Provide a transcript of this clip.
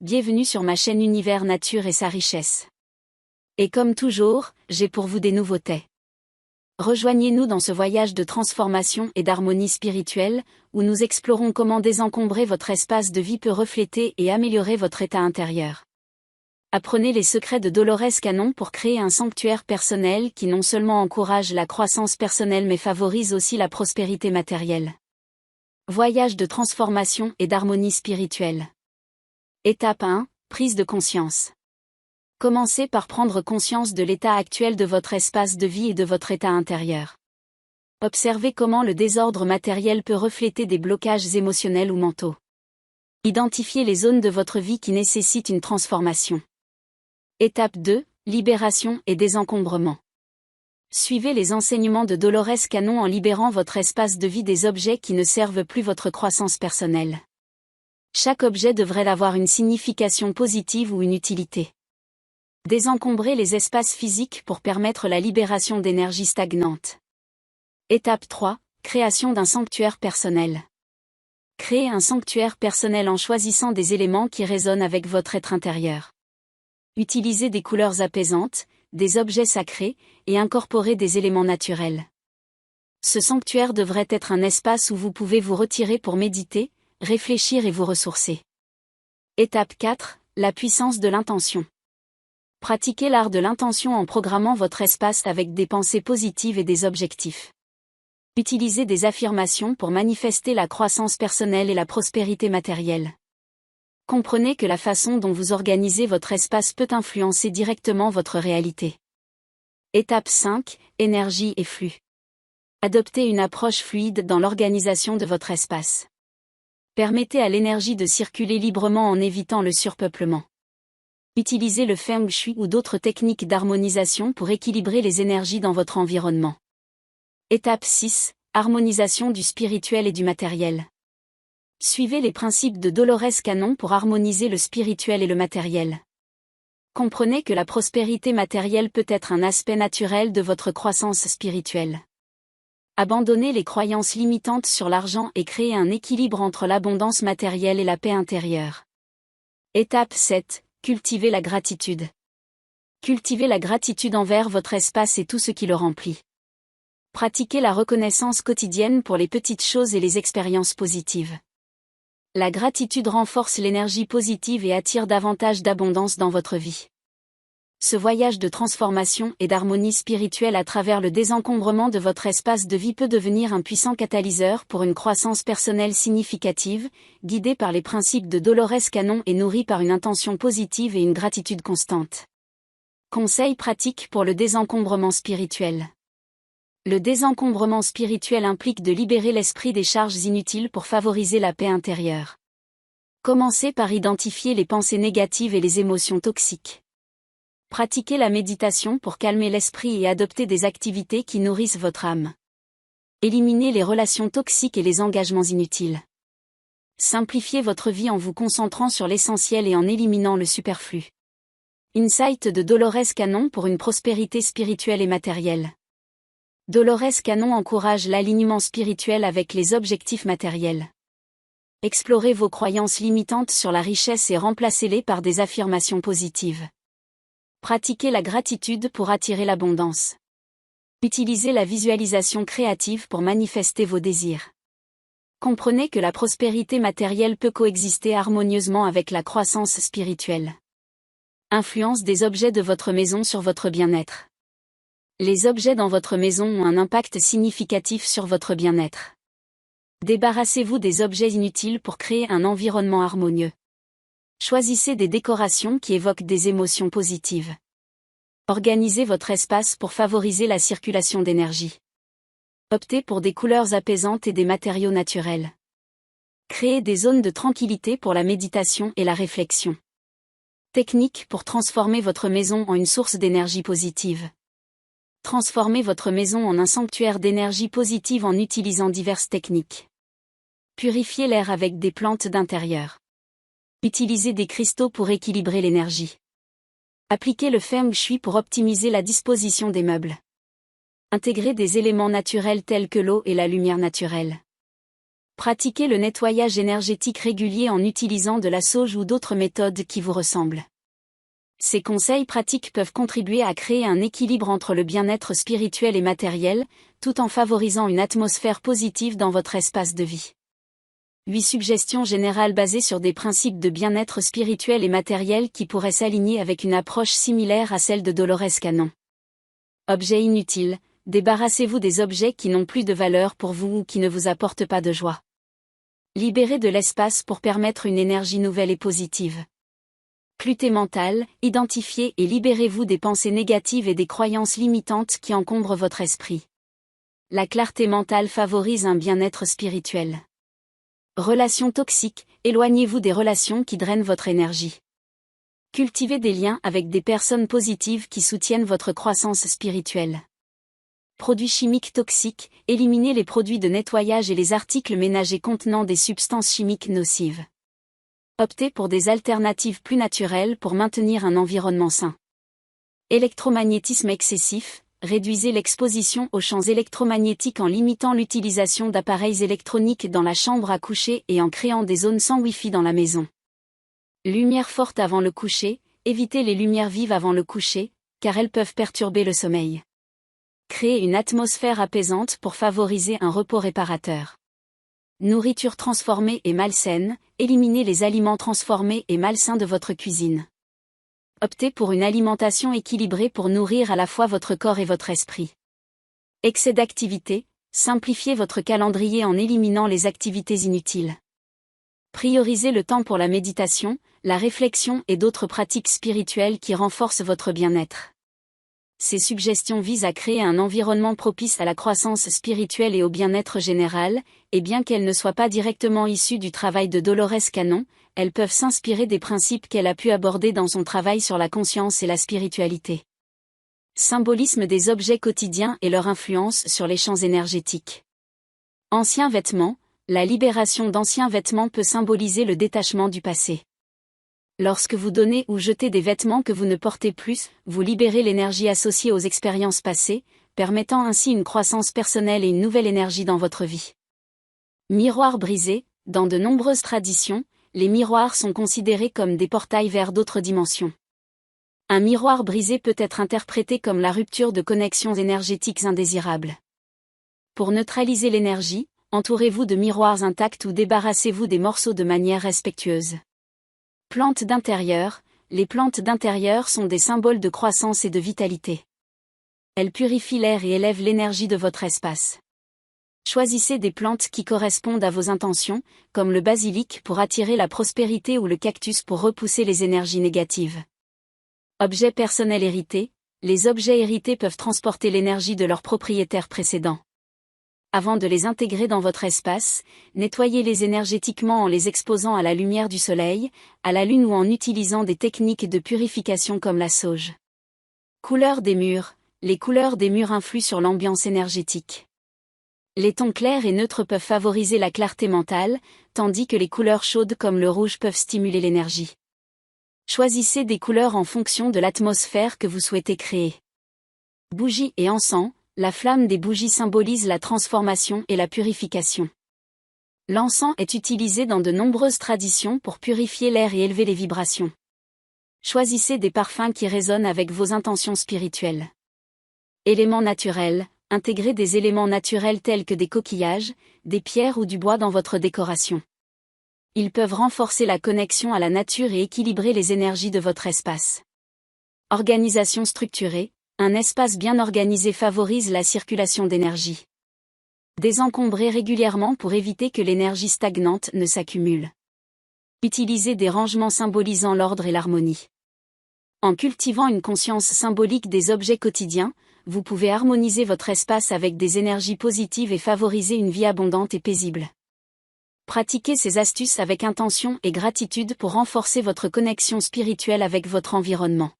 bienvenue sur ma chaîne Univers Nature et sa richesse. Et comme toujours, j'ai pour vous des nouveautés. Rejoignez-nous dans ce voyage de transformation et d'harmonie spirituelle, où nous explorons comment désencombrer votre espace de vie peut refléter et améliorer votre état intérieur. Apprenez les secrets de Dolores Cannon pour créer un sanctuaire personnel qui non seulement encourage la croissance personnelle mais favorise aussi la prospérité matérielle. Voyage de transformation et d'harmonie spirituelle. Étape 1, prise de conscience. Commencez par prendre conscience de l'état actuel de votre espace de vie et de votre état intérieur. Observez comment le désordre matériel peut refléter des blocages émotionnels ou mentaux. Identifiez les zones de votre vie qui nécessitent une transformation. Étape 2, libération et désencombrement. Suivez les enseignements de Dolores Cannon en libérant votre espace de vie des objets qui ne servent plus votre croissance personnelle. Chaque objet devrait avoir une signification positive ou une utilité. Désencombrez les espaces physiques pour permettre la libération d'énergie stagnante. Étape 3, création d'un sanctuaire personnel. Créez un sanctuaire personnel en choisissant des éléments qui résonnent avec votre être intérieur. Utilisez des couleurs apaisantes, des objets sacrés, et incorporez des éléments naturels. Ce sanctuaire devrait être un espace où vous pouvez vous retirer pour méditer, réfléchir et vous ressourcer. Étape 4, la puissance de l'intention. Pratiquez l'art de l'intention en programmant votre espace avec des pensées positives et des objectifs. Utilisez des affirmations pour manifester la croissance personnelle et la prospérité matérielle. Comprenez que la façon dont vous organisez votre espace peut influencer directement votre réalité. Étape 5, énergie et flux. Adoptez une approche fluide dans l'organisation de votre espace. Permettez à l'énergie de circuler librement en évitant le surpeuplement. Utilisez le Feng Shui ou d'autres techniques d'harmonisation pour équilibrer les énergies dans votre environnement. Étape 6, harmonisation du spirituel et du matériel. Suivez les principes de Dolores Cannon pour harmoniser le spirituel et le matériel. Comprenez que la prospérité matérielle peut être un aspect naturel de votre croissance spirituelle. Abandonnez les croyances limitantes sur l'argent et créez un équilibre entre l'abondance matérielle et la paix intérieure. Étape 7, cultivez la gratitude. Cultivez la gratitude envers votre espace et tout ce qui le remplit. Pratiquez la reconnaissance quotidienne pour les petites choses et les expériences positives. La gratitude renforce l'énergie positive et attire davantage d'abondance dans votre vie. Ce voyage de transformation et d'harmonie spirituelle à travers le désencombrement de votre espace de vie peut devenir un puissant catalyseur pour une croissance personnelle significative, guidé par les principes de Dolores Cannon et nourri par une intention positive et une gratitude constante. Conseils pratiques pour le désencombrement spirituel. Le désencombrement spirituel implique de libérer l'esprit des charges inutiles pour favoriser la paix intérieure. Commencez par identifier les pensées négatives et les émotions toxiques. Pratiquez la méditation pour calmer l'esprit et adopter des activités qui nourrissent votre âme. Éliminez les relations toxiques et les engagements inutiles. Simplifiez votre vie en vous concentrant sur l'essentiel et en éliminant le superflu. Insight de Dolores Cannon pour une prospérité spirituelle et matérielle. Dolores Cannon encourage l'alignement spirituel avec les objectifs matériels. Explorez vos croyances limitantes sur la richesse et remplacez-les par des affirmations positives. Pratiquez la gratitude pour attirer l'abondance. Utilisez la visualisation créative pour manifester vos désirs. Comprenez que la prospérité matérielle peut coexister harmonieusement avec la croissance spirituelle. Influence des objets de votre maison sur votre bien-être. Les objets dans votre maison ont un impact significatif sur votre bien-être. Débarrassez-vous des objets inutiles pour créer un environnement harmonieux. Choisissez des décorations qui évoquent des émotions positives. Organisez votre espace pour favoriser la circulation d'énergie. Optez pour des couleurs apaisantes et des matériaux naturels. Créez des zones de tranquillité pour la méditation et la réflexion. Techniques pour transformer votre maison en une source d'énergie positive. Transformez votre maison en un sanctuaire d'énergie positive en utilisant diverses techniques. Purifiez l'air avec des plantes d'intérieur. Utilisez des cristaux pour équilibrer l'énergie. Appliquez le Feng Shui pour optimiser la disposition des meubles. Intégrez des éléments naturels tels que l'eau et la lumière naturelle. Pratiquez le nettoyage énergétique régulier en utilisant de la sauge ou d'autres méthodes qui vous ressemblent. Ces conseils pratiques peuvent contribuer à créer un équilibre entre le bien-être spirituel et matériel, tout en favorisant une atmosphère positive dans votre espace de vie. 8 suggestions générales basées sur des principes de bien-être spirituel et matériel qui pourraient s'aligner avec une approche similaire à celle de Dolores Cannon. Objets inutiles, débarrassez-vous des objets qui n'ont plus de valeur pour vous ou qui ne vous apportent pas de joie. Libérez de l'espace pour permettre une énergie nouvelle et positive. Clarté mentale, identifiez et libérez-vous des pensées négatives et des croyances limitantes qui encombrent votre esprit. La clarté mentale favorise un bien-être spirituel. Relations toxiques, éloignez-vous des relations qui drainent votre énergie. Cultivez des liens avec des personnes positives qui soutiennent votre croissance spirituelle. Produits chimiques toxiques, éliminez les produits de nettoyage et les articles ménagers contenant des substances chimiques nocives. Optez pour des alternatives plus naturelles pour maintenir un environnement sain. Électromagnétisme excessif, réduisez l'exposition aux champs électromagnétiques en limitant l'utilisation d'appareils électroniques dans la chambre à coucher et en créant des zones sans Wi-Fi dans la maison. Lumière forte avant le coucher, évitez les lumières vives avant le coucher, car elles peuvent perturber le sommeil. Créez une atmosphère apaisante pour favoriser un repos réparateur. Nourriture transformée et malsaine, éliminez les aliments transformés et malsains de votre cuisine. Optez pour une alimentation équilibrée pour nourrir à la fois votre corps et votre esprit. Excès d'activité, simplifiez votre calendrier en éliminant les activités inutiles. Priorisez le temps pour la méditation, la réflexion et d'autres pratiques spirituelles qui renforcent votre bien-être. Ces suggestions visent à créer un environnement propice à la croissance spirituelle et au bien-être général, et bien qu'elles ne soient pas directement issues du travail de Dolores Cannon, elles peuvent s'inspirer des principes qu'elle a pu aborder dans son travail sur la conscience et la spiritualité. Symbolisme des objets quotidiens et leur influence sur les champs énergétiques. Anciens vêtements, la libération d'anciens vêtements peut symboliser le détachement du passé. Lorsque vous donnez ou jetez des vêtements que vous ne portez plus, vous libérez l'énergie associée aux expériences passées, permettant ainsi une croissance personnelle et une nouvelle énergie dans votre vie. Miroirs brisés, dans de nombreuses traditions, les miroirs sont considérés comme des portails vers d'autres dimensions. Un miroir brisé peut être interprété comme la rupture de connexions énergétiques indésirables. Pour neutraliser l'énergie, entourez-vous de miroirs intacts ou débarrassez-vous des morceaux de manière respectueuse. Plantes d'intérieur, les plantes d'intérieur sont des symboles de croissance et de vitalité. Elles purifient l'air et élèvent l'énergie de votre espace. Choisissez des plantes qui correspondent à vos intentions, comme le basilic pour attirer la prospérité ou le cactus pour repousser les énergies négatives. Objets personnels hérités, les objets hérités peuvent transporter l'énergie de leur propriétaire précédent. Avant de les intégrer dans votre espace, nettoyez-les énergétiquement en les exposant à la lumière du soleil, à la lune ou en utilisant des techniques de purification comme la sauge. Couleur des murs, les couleurs des murs influent sur l'ambiance énergétique. Les tons clairs et neutres peuvent favoriser la clarté mentale, tandis que les couleurs chaudes comme le rouge peuvent stimuler l'énergie. Choisissez des couleurs en fonction de l'atmosphère que vous souhaitez créer. Bougies et encens. La flamme des bougies symbolise la transformation et la purification. L'encens est utilisé dans de nombreuses traditions pour purifier l'air et élever les vibrations. Choisissez des parfums qui résonnent avec vos intentions spirituelles. Éléments naturels, intégrez des éléments naturels tels que des coquillages, des pierres ou du bois dans votre décoration. Ils peuvent renforcer la connexion à la nature et équilibrer les énergies de votre espace. Organisation structurée. Un espace bien organisé favorise la circulation d'énergie. Désencombrez régulièrement pour éviter que l'énergie stagnante ne s'accumule. Utilisez des rangements symbolisant l'ordre et l'harmonie. En cultivant une conscience symbolique des objets quotidiens, vous pouvez harmoniser votre espace avec des énergies positives et favoriser une vie abondante et paisible. Pratiquez ces astuces avec intention et gratitude pour renforcer votre connexion spirituelle avec votre environnement.